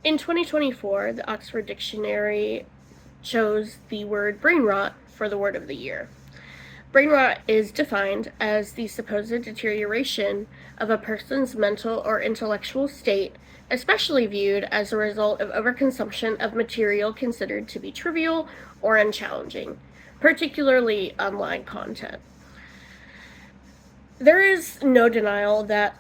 In 2024, the Oxford Dictionary chose the word brain rot for the word of the year. Brain rot is defined as the supposed deterioration of a person's mental or intellectual state, especially viewed as a result of overconsumption of material considered to be trivial or unchallenging, particularly online content. There is no denial that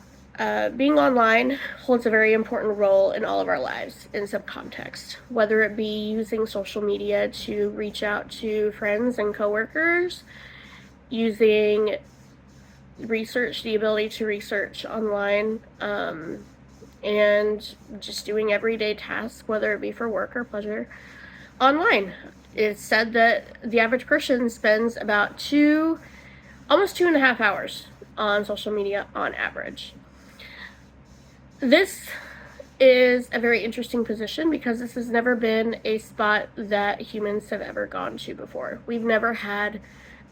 being online holds a very important role in all of our lives in some context, whether it be using social media to reach out to friends and coworkers, using research, the ability to research online, and just doing everyday tasks, whether it be for work or pleasure, online. It's said that the average person spends about almost 2.5 hours on social media on average. This is a very interesting position because this has never been a spot that humans have ever gone to before. We've never had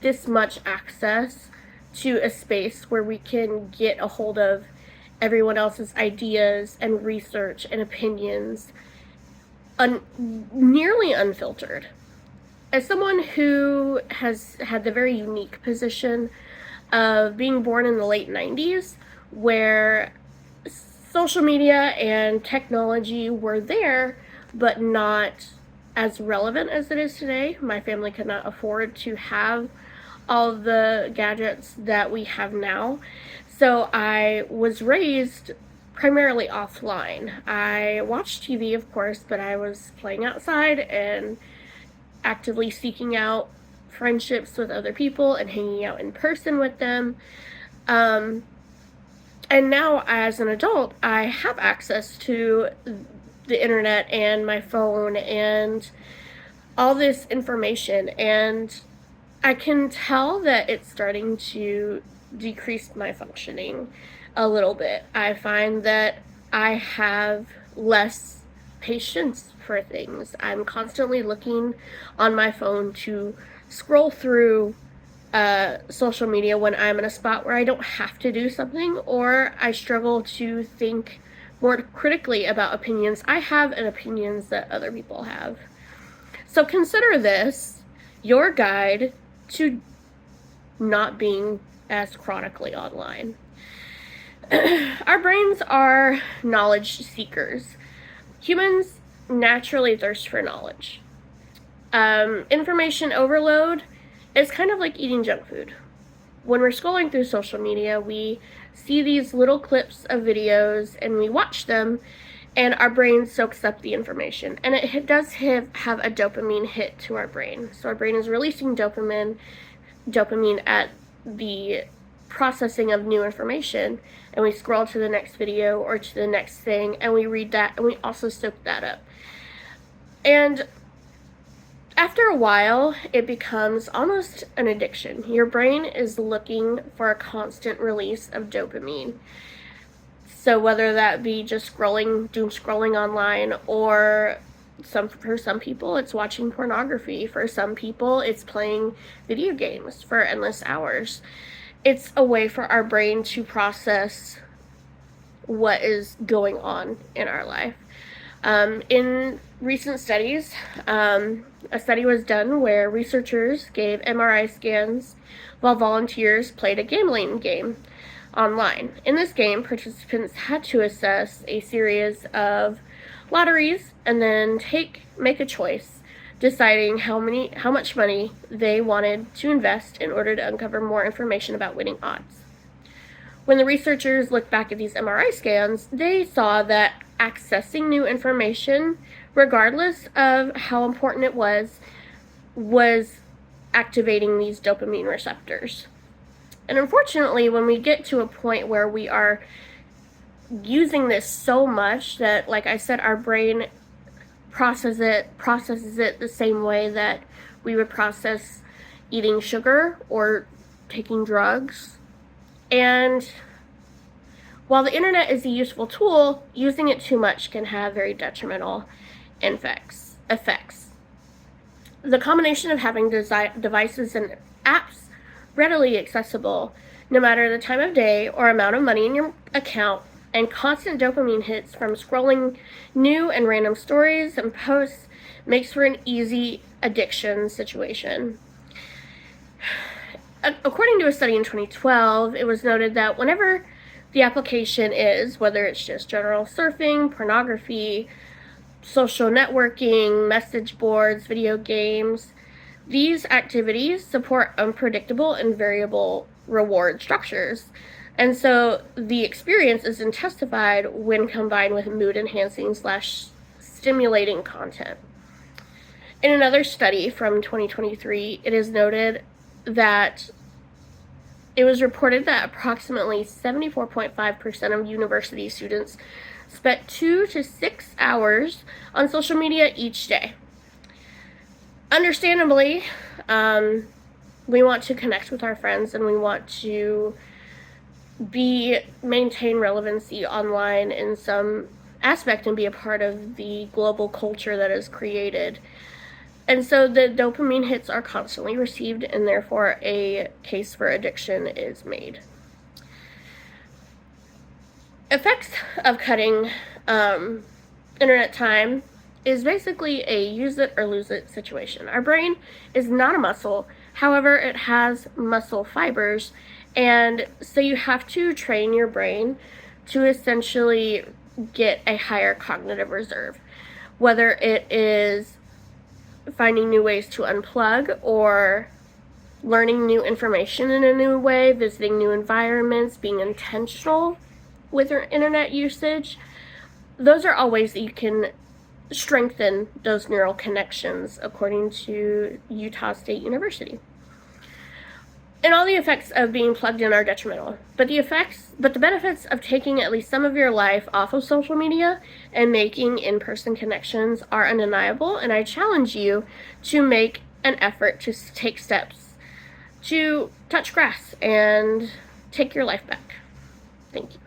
this much access to a space where we can get a hold of everyone else's ideas and research and opinions nearly unfiltered. As someone who has had the very unique position of being born in the late 90s, where social media and technology were there, but not as relevant as it is today. My family could not afford to have all of the gadgets that we have now. So I was raised primarily offline. I watched TV, of course, but I was playing outside and actively seeking out friendships with other people and hanging out in person with them. And now, as an adult, I have access to the internet and my phone and all this information, and I can tell that it's starting to decrease my functioning a little bit. I find that I have less patience for things. I'm constantly looking on my phone to scroll through social media when I'm in a spot where I don't have to do something, or I struggle to think more critically about opinions I have and opinions that other people have. So consider this your guide to not being as chronically online. Our brains are knowledge seekers. Humans naturally thirst for knowledge. Information overload is kind of like eating junk food. When we're scrolling through social media, we see these little clips of videos and we watch them, and our brain soaks up the information. And it does have a dopamine hit to our brain. So our brain is releasing dopamine at the processing of new information, and we scroll to the next video or to the next thing, and we read that, and we also soak that up. And after a while, it becomes almost an addiction. Your brain is looking for a constant release of dopamine. So whether that be just doom scrolling online, or for some people it's watching pornography. For some people it's playing video games for endless hours. It's a way for our brain to process what is going on in our life. In recent studies, a study was done where researchers gave MRI scans while volunteers played a gambling game online. In this game, participants had to assess a series of lotteries and then make a choice, deciding how much money they wanted to invest in order to uncover more information about winning odds. When the researchers looked back at these MRI scans, they saw that accessing new information, regardless of how important it was activating these dopamine receptors. And unfortunately, when we get to a point where we are using this so much that, like I said, our brain processes it the same way that we would process eating sugar or taking drugs. And while the internet is a useful tool, using it too much can have very detrimental effects. The combination of having devices and apps readily accessible, no matter the time of day or amount of money in your account, and constant dopamine hits from scrolling new and random stories and posts makes for an easy addiction situation. According to a study in 2012, it was noted that whenever the application is, whether it's just general surfing, pornography, social networking, message boards, video games, these activities support unpredictable and variable reward structures. And so the experience is intensified when combined with mood-enhancing / stimulating content. In another study from 2023, it is noted that it was reported that approximately 74.5% of university students spent 2 to 6 hours on social media each day. Understandably, we want to connect with our friends and we want to maintain relevancy online in some aspect and be a part of the global culture that is created. And so the dopamine hits are constantly received, and therefore a case for addiction is made. Effects of cutting internet time is basically a use it or lose it situation. Our brain is not a muscle, however, it has muscle fibers, and so you have to train your brain to essentially get a higher cognitive reserve, whether it is finding new ways to unplug or learning new information in a new way, visiting new environments, being intentional with your internet usage. Those are all ways that you can strengthen those neural connections, according to Utah State University. And all the effects of being plugged in are detrimental, but the benefits of taking at least some of your life off of social media and making in-person connections are undeniable, and I challenge you to make an effort to take steps to touch grass and take your life back. Thank you.